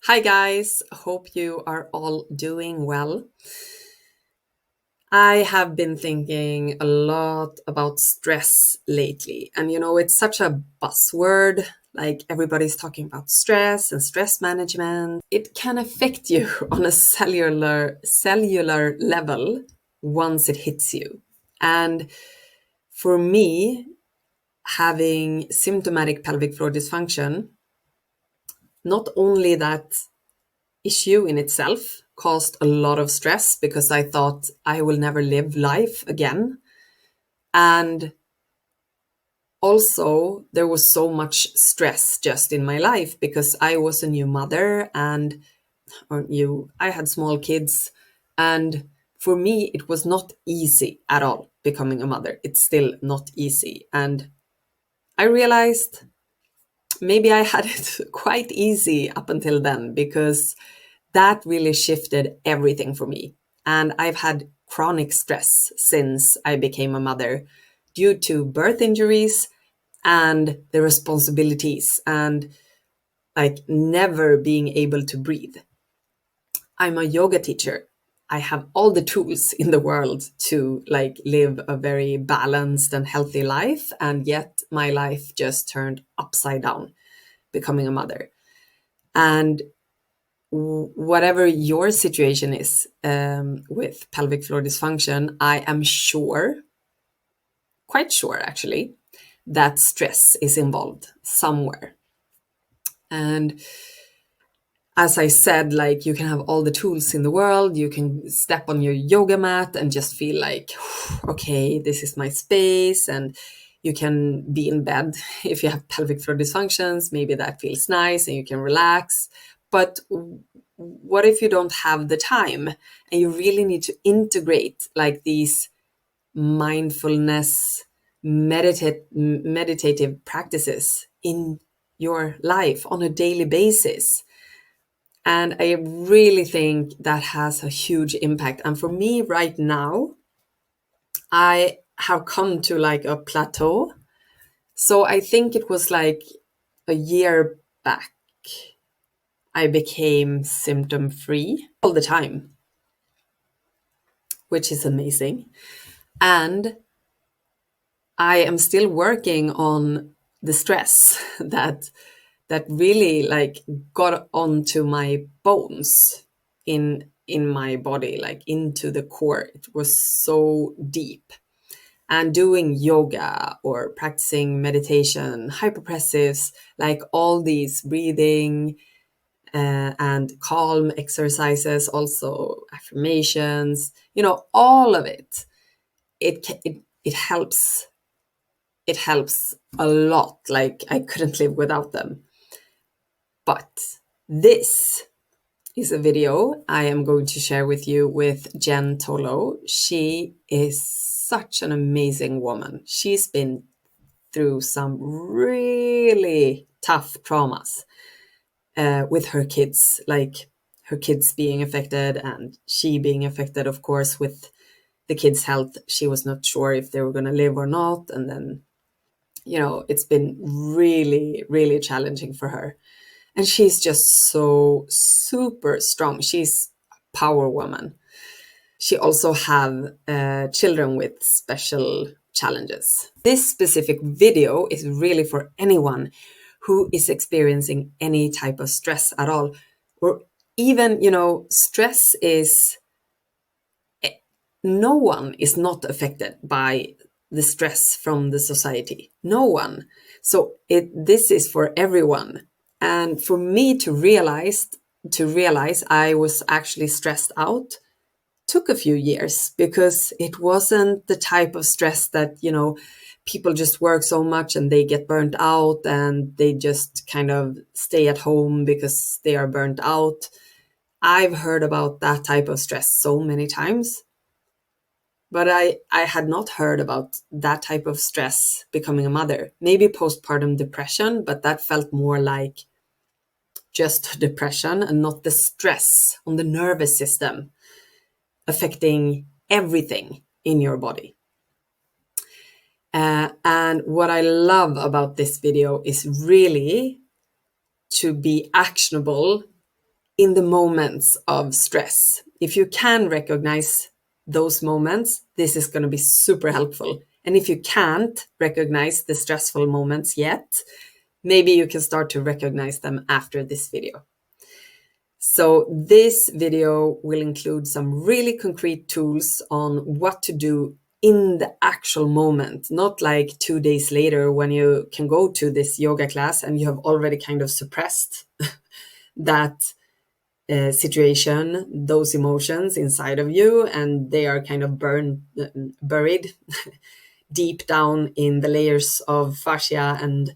Hi guys, hope you are all doing well. I have been thinking a lot about stress lately, and it's such a buzzword. Like everybody's talking about stress and stress management. It can affect you on a cellular level once it hits you. And for me, having symptomatic pelvic floor dysfunction, not only that issue in itself caused a lot of stress because I thought I will never live life again. And also, there was so much stress just in my life because I was a new mother I had small kids. And for me, it was not easy at all becoming a mother. It's still not easy. And I realized maybe I had it quite easy up until then because that really shifted everything for me. And I've had chronic stress since I became a mother due to birth injuries and the responsibilities and like never being able to breathe. I'm a yoga teacher. I have all the tools in the world to like live a very balanced and healthy life. And yet my life just turned upside down becoming a mother. And whatever your situation is with pelvic floor dysfunction, I am sure, quite sure actually, that stress is involved somewhere. And as I said, like you can have all the tools in the world, you can step on your yoga mat and just feel like, okay, this is my space. And you can be in bed if you have pelvic floor dysfunctions, maybe that feels nice and you can relax. But what if you don't have the time and you really need to integrate like these mindfulness meditative practices in your life on a daily basis? And I really think that has a huge impact. And for me right now, I have come to like a plateau. So I think it was like a year back, I became symptom free all the time, which is amazing. And I am still working on the stress that really like got onto my bones in my body, like into the core. It was so deep. And doing yoga or practicing meditation, hyperpressives, like all these breathing and calm exercises, also affirmations, all of it. It helps. It helps a lot. Like I couldn't live without them. But this is a video I am going to share with you with Jen Tolo. She is such an amazing woman. She's been through some really tough traumas with her kids, like her kids being affected and she being affected, of course, with the kids' health. She was not sure if they were going to live or not. And then, it's been really, really challenging for her. And she's just so super strong. She's a power woman. She also have children with special challenges. This specific video is really for anyone who is experiencing any type of stress at all. Or even, stress is, no one is not affected by the stress from the society. No one. So this is for everyone. And for me to realize I was actually stressed out took a few years because it wasn't the type of stress that, people just work so much and they get burnt out and they just kind of stay at home because they are burnt out. I've heard about that type of stress so many times, but I had not heard about that type of stress becoming a mother. Maybe postpartum depression, but that felt more like just depression and not the stress on the nervous system affecting everything in your body. And what I love about this video is really to be actionable in the moments of stress. If you can recognize those moments, this is going to be super helpful. And if you can't recognize the stressful moments yet, maybe you can start to recognize them after this video. So this video will include some really concrete tools on what to do in the actual moment, not like 2 days later when you can go to this yoga class and you have already kind of suppressed that situation, those emotions inside of you, and they are kind of buried deep down in the layers of fascia and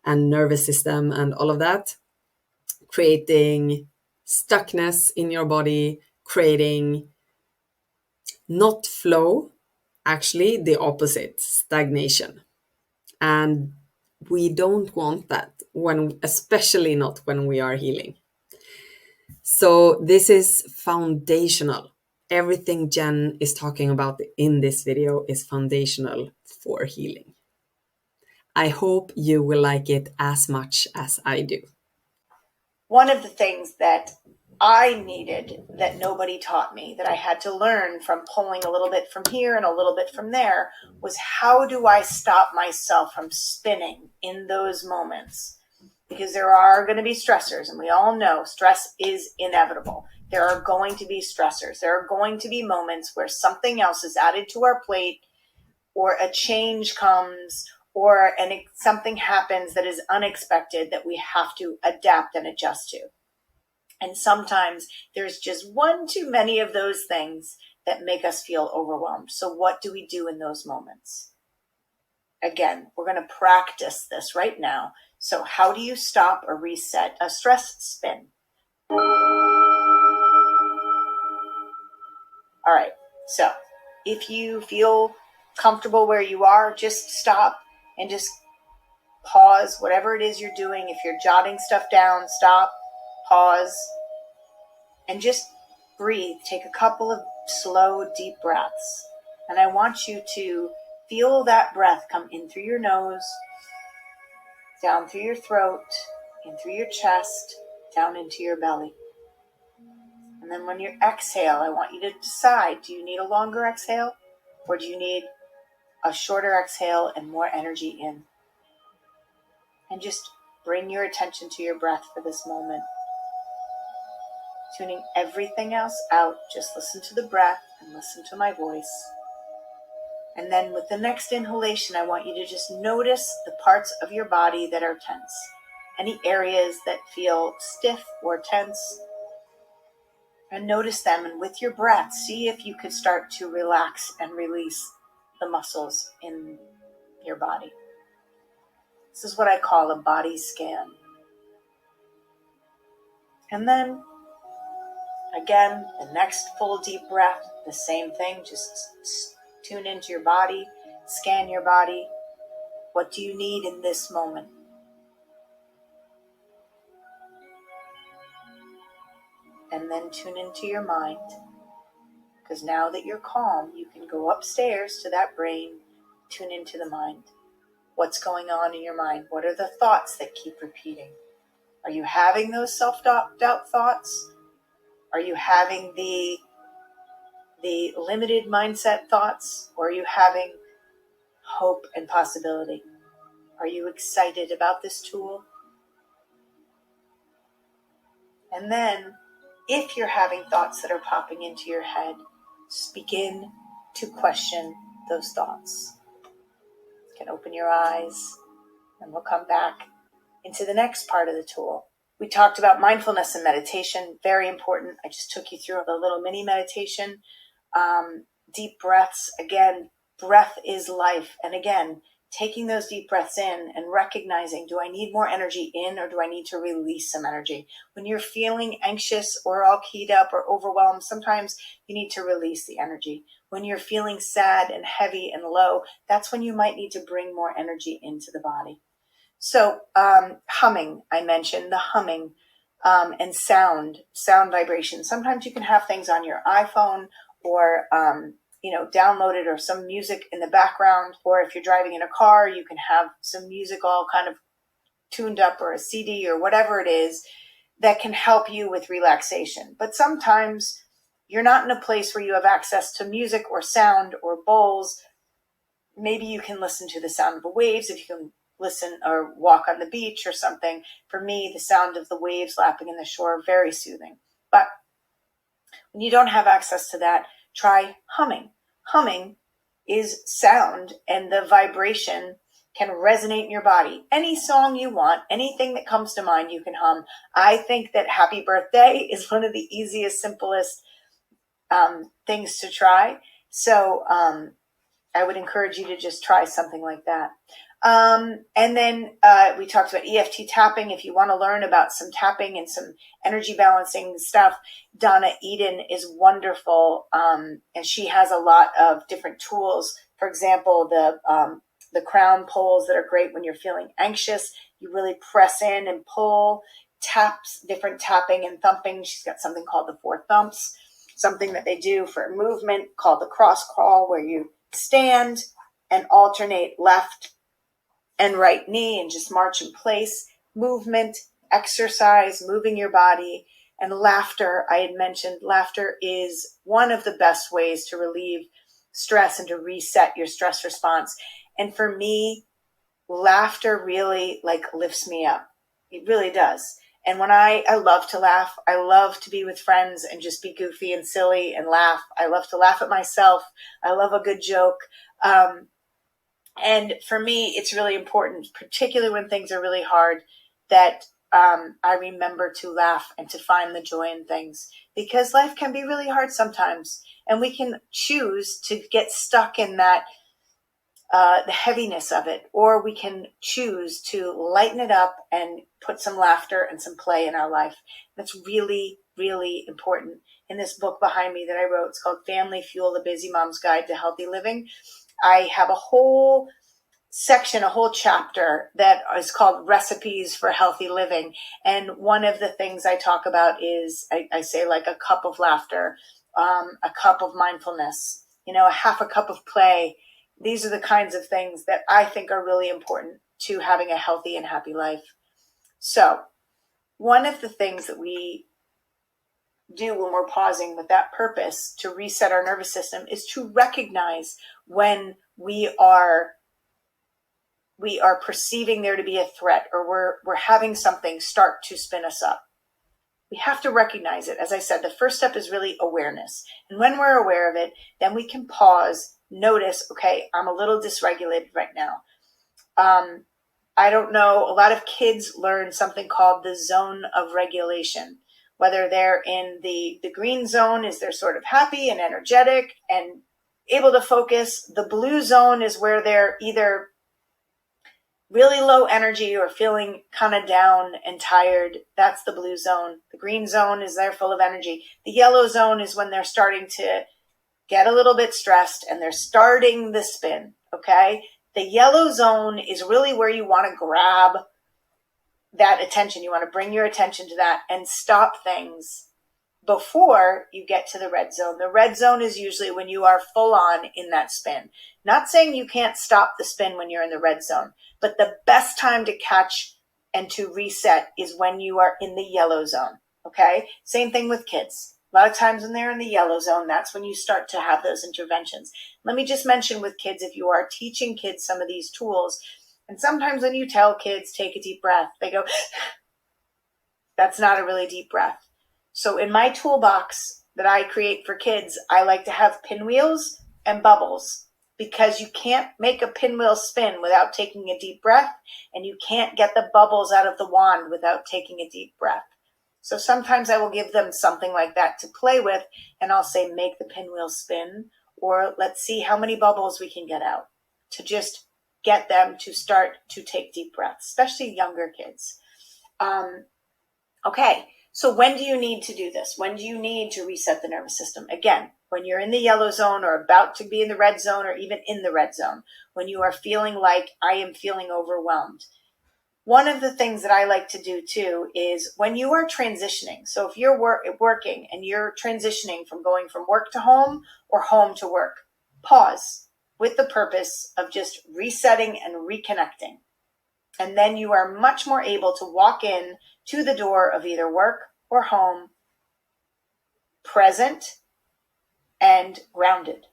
nervous system and all of that, creating stuckness in your body, creating not flow, actually the opposite, stagnation. And we don't want that, especially not when we are healing. So this is foundational. Everything Jen is talking about in this video is foundational for healing. I hope you will like it as much as I do. One of the things that I needed that nobody taught me, that I had to learn from pulling a little bit from here and a little bit from there, was how do I stop myself from spinning in those moments? Because there are going to be stressors, and we all know stress is inevitable. There are going to be stressors. There are going to be moments where something else is added to our plate, or a change comes, or something happens that is unexpected that we have to adapt and adjust to. And sometimes there's just one too many of those things that make us feel overwhelmed. So what do we do in those moments? Again, we're going to practice this right now. So how do you stop or reset a stress spin? All right. So if you feel comfortable where you are, just stop and just pause whatever it is you're doing. If you're jotting stuff down, stop, pause, and just breathe. Take a couple of slow, deep breaths. And I want you to feel that breath come in through your nose, down through your throat, in through your chest, down into your belly. And then when you exhale, I want you to decide, do you need a longer exhale, or do you need a shorter exhale and more energy in? And just bring your attention to your breath for this moment. Tuning everything else out, just listen to the breath and listen to my voice. And then with the next inhalation, I want you to just notice the parts of your body that are tense. Any areas that feel stiff or tense. And notice them, and with your breath, see if you could start to relax and release the muscles in your body. This is what I call a body scan. And then, again, the next full deep breath, the same thing, just tune into your body, scan your body. What do you need in this moment? And then tune into your mind. Because now that you're calm, you can go upstairs to that brain, tune into the mind. What's going on in your mind? What are the thoughts that keep repeating? Are you having those self-doubt thoughts? Are you having the limited mindset thoughts? Or are you having hope and possibility? Are you excited about this tool? And then, if you're having thoughts that are popping into your head, just begin to question those thoughts. You can open your eyes, and we'll come back into the next part of the tool. We talked about mindfulness and meditation, very important. I just took you through a little mini meditation. Deep breaths, again, breath is life. And again, taking those deep breaths in and recognizing, do I need more energy in, or do I need to release some energy? When you're feeling anxious or all keyed up or overwhelmed, sometimes you need to release the energy. When you're feeling sad and heavy and low, that's when you might need to bring more energy into the body. So humming, I mentioned the humming and sound vibration. Sometimes you can have things on your iPhone or downloaded, or some music in the background, or if you're driving in a car, you can have some music all kind of tuned up, or a CD or whatever it is that can help you with relaxation. But sometimes you're not in a place where you have access to music or sound or bowls. Maybe you can listen to the sound of the waves if you can listen or walk on the beach or something. For me, the sound of the waves lapping in the shore, very soothing. But when you don't have access to that, try humming. Humming is sound, and the vibration can resonate in your body. Any song you want, anything that comes to mind, you can hum. I think that Happy Birthday is one of the easiest, simplest things to try. So I would encourage you to just try something like that. And then we talked about EFT tapping. If you want to learn about some tapping and some energy balancing stuff, Donna Eden is wonderful. And she has a lot of different tools. For example, the crown poles that are great when you're feeling anxious. You really press in and pull, taps, different tapping and thumping. She's got something called the 4 thumps, something that they do for movement called the cross crawl, where you stand and alternate left and right knee and just march in place. Movement, exercise, moving your body, and laughter. I had mentioned laughter is one of the best ways to relieve stress and to reset your stress response. And for me, laughter really lifts me up. It really does. And when I love to laugh, I love to be with friends and just be goofy and silly and laugh. I love to laugh at myself. I love a good joke. And for me, it's really important, particularly when things are really hard, that I remember to laugh and to find the joy in things, because life can be really hard sometimes. And we can choose to get stuck in that the heaviness of it, or we can choose to lighten it up and put some laughter and some play in our life. That's really, really important. In this book behind me that I wrote, it's called Family Fuel, The Busy Mom's Guide to Healthy Living. I have a whole section, a whole chapter that is called Recipes for Healthy Living. And one of the things I talk about is, I say, like a cup of laughter, a cup of mindfulness, a half a cup of play. These are the kinds of things that I think are really important to having a healthy and happy life. So one of the things that we do when we're pausing with that purpose to reset our nervous system is to recognize when we are perceiving there to be a threat, or we're having something start to spin us up. We have to recognize it. As I said, the first step is really awareness. And when we're aware of it, then we can pause, notice, okay, I'm a little dysregulated right now. I don't know, a lot of kids learn something called the zone of regulation. Whether they're in the green zone is they're sort of happy and energetic and able to focus. The blue zone is where they're either really low energy or feeling kind of down and tired. That's the blue zone. The green zone is they're full of energy. The yellow zone is when they're starting to get a little bit stressed and they're starting the spin, okay? The yellow zone is really where you want to grab that attention. You want to bring your attention to that and stop things before you get to the red zone. The red zone is usually when you are full on in that spin. Not saying you can't stop the spin when you're in the red zone, but the best time to catch and to reset is when you are in the yellow zone, okay? Same thing with kids. A lot of times when they're in the yellow zone, that's when you start to have those interventions. Let me just mention with kids, if you are teaching kids some of these tools, and sometimes when you tell kids, take a deep breath, they go, that's not a really deep breath. So in my toolbox that I create for kids, I like to have pinwheels and bubbles, because you can't make a pinwheel spin without taking a deep breath, and you can't get the bubbles out of the wand without taking a deep breath. So sometimes I will give them something like that to play with, and I'll say, make the pinwheel spin, or let's see how many bubbles we can get out, to just get them to start to take deep breaths, especially younger kids. Okay, so when do you need to do this? When do you need to reset the nervous system? Again, when you're in the yellow zone or about to be in the red zone, or even in the red zone, when you are feeling like I am feeling overwhelmed. One of the things that I like to do too is when you are transitioning. So if you're working and you're transitioning from going from work to home or home to work, pause with the purpose of just resetting and reconnecting. And then you are much more able to walk in to the door of either work or home, present and grounded.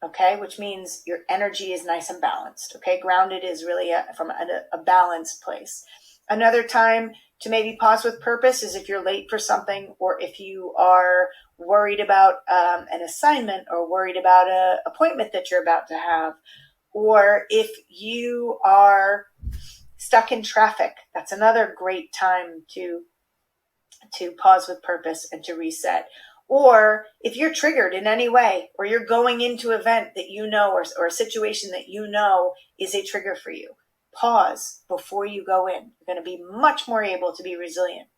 Okay, which means your energy is nice and balanced. Okay, grounded is really from a balanced place. Another time to maybe pause with purpose is if you're late for something, or if you are worried about an assignment, or worried about an appointment that you're about to have, or if you are stuck in traffic. That's another great time to pause with purpose and to reset. Or if you're triggered in any way, or you're going into an event that you know, or a situation that you know is a trigger for you, pause before you go in. You're going to be much more able to be resilient.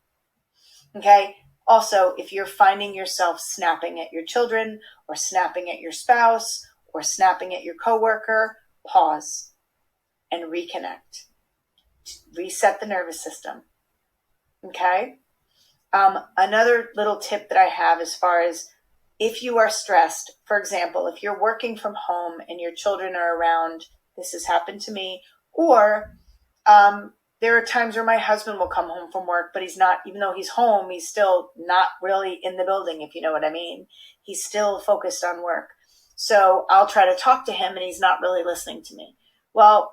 Okay. Also, if you're finding yourself snapping at your children, or snapping at your spouse, or snapping at your coworker, pause and reconnect. Reset the nervous system. Okay. Another little tip that I have, as far as if you are stressed, for example, if you're working from home and your children are around, this has happened to me, or there are times where my husband will come home from work, but he's not, even though he's home, he's still not really in the building, if you know what I mean. He's still focused on work. So I'll try to talk to him and he's not really listening to me. Well,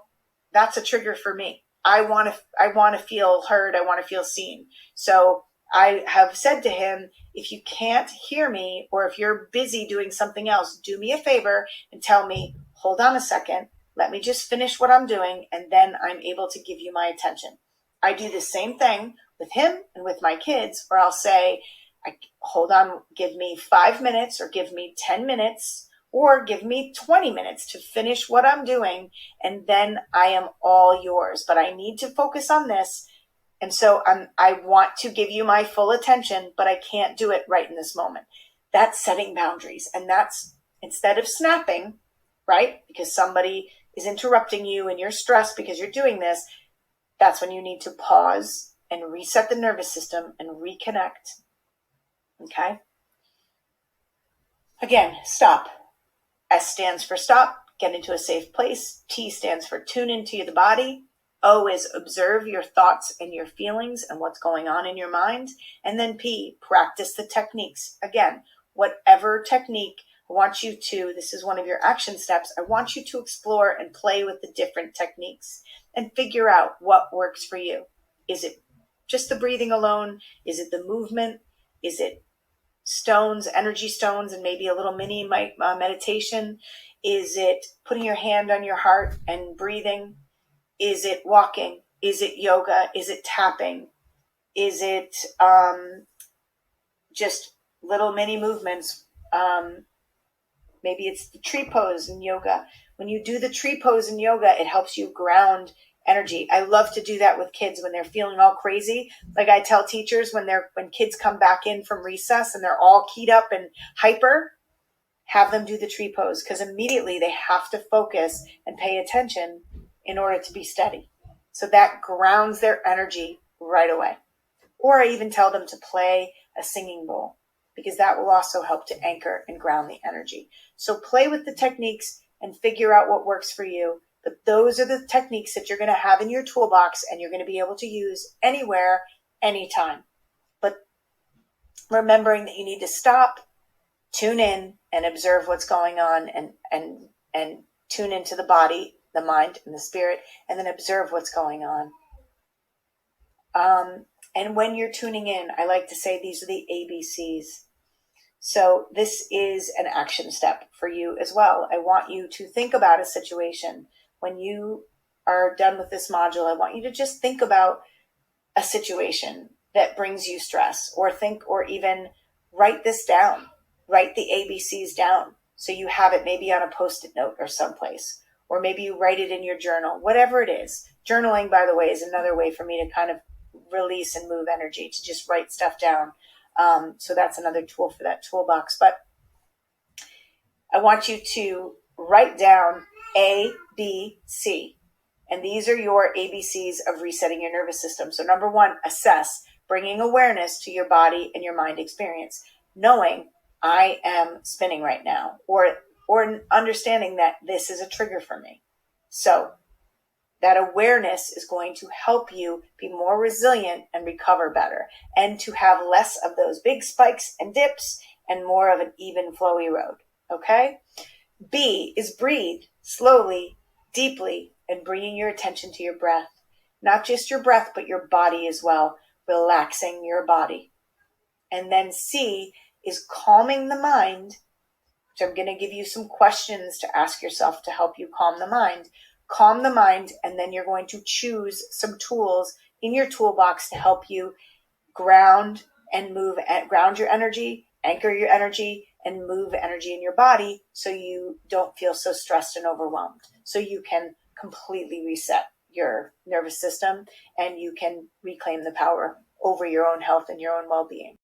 that's a trigger for me. I want to feel heard. I want to feel seen. So I have said to him, if you can't hear me, or if you're busy doing something else, do me a favor and tell me, hold on a second, let me just finish what I'm doing, and then I'm able to give you my attention. I do the same thing with him and with my kids, where I'll say, hold on, give me 5 minutes, or give me 10 minutes, or give me 20 minutes to finish what I'm doing, and then I am all yours. But I need to focus on this. And so I want to give you my full attention, but I can't do it right in this moment. That's setting boundaries. And that's, instead of snapping, right? Because somebody is interrupting you and you're stressed because you're doing this, that's when you need to pause and reset the nervous system and reconnect. Okay? Again, stop. S stands for stop, get into a safe place. T stands for tune into the body. O is observe your thoughts and your feelings and what's going on in your mind. And then P, practice the techniques. Again, whatever technique, I want you to, this is one of your action steps, I want you to explore and play with the different techniques and figure out what works for you. Is it just the breathing alone? Is it the movement? Is it stones, energy stones, and maybe a little mini meditation? Is it putting your hand on your heart and breathing? Is it walking? Is it yoga? Is it tapping? Is it just little mini movements? Maybe it's the tree pose in yoga. When you do the tree pose in yoga, it helps you ground energy. I love to do that with kids when they're feeling all crazy. Like I tell teachers, when kids come back in from recess and they're all keyed up and hyper, have them do the tree pose, because immediately they have to focus and pay attention in order to be steady. So that grounds their energy right away. Or I even tell them to play a singing bowl, because that will also help to anchor and ground the energy. So play with the techniques and figure out what works for you. But those are the techniques that you're going to have in your toolbox and you're going to be able to use anywhere, anytime. But remembering that you need to stop, tune in, and observe what's going on, and tune into the body, the mind, and the spirit, and then observe what's going on. And when you're tuning in, I like to say these are the ABCs. So this is an action step for you as well. I want you to think about a situation. When you are done with this module, I want you to just think about a situation that brings you stress, or even write this down. Write the ABCs down so you have it maybe on a Post-it note or someplace, or maybe you write it in your journal, whatever it is. Journaling, by the way, is another way for me to kind of release and move energy, to just write stuff down. So that's another tool for that toolbox. But I want you to write down A, B, C. And these are your ABCs of resetting your nervous system. So number 1, assess, bringing awareness to your body and your mind experience, knowing I am spinning right now, or understanding that this is a trigger for me. So That awareness is going to help you be more resilient and recover better, and to have less of those big spikes and dips and more of an even flowy road. Okay? B is breathe slowly, deeply, and bringing your attention to your breath. Not just your breath, but your body as well. Relaxing your body. And then C is calming the mind. So I'm going to give you some questions to ask yourself to help you calm the mind. Calm the mind, and then you're going to choose some tools in your toolbox to help you ground and move, ground your energy, anchor your energy, and move energy in your body so you don't feel so stressed and overwhelmed. So you can completely reset your nervous system and you can reclaim the power over your own health and your own well-being.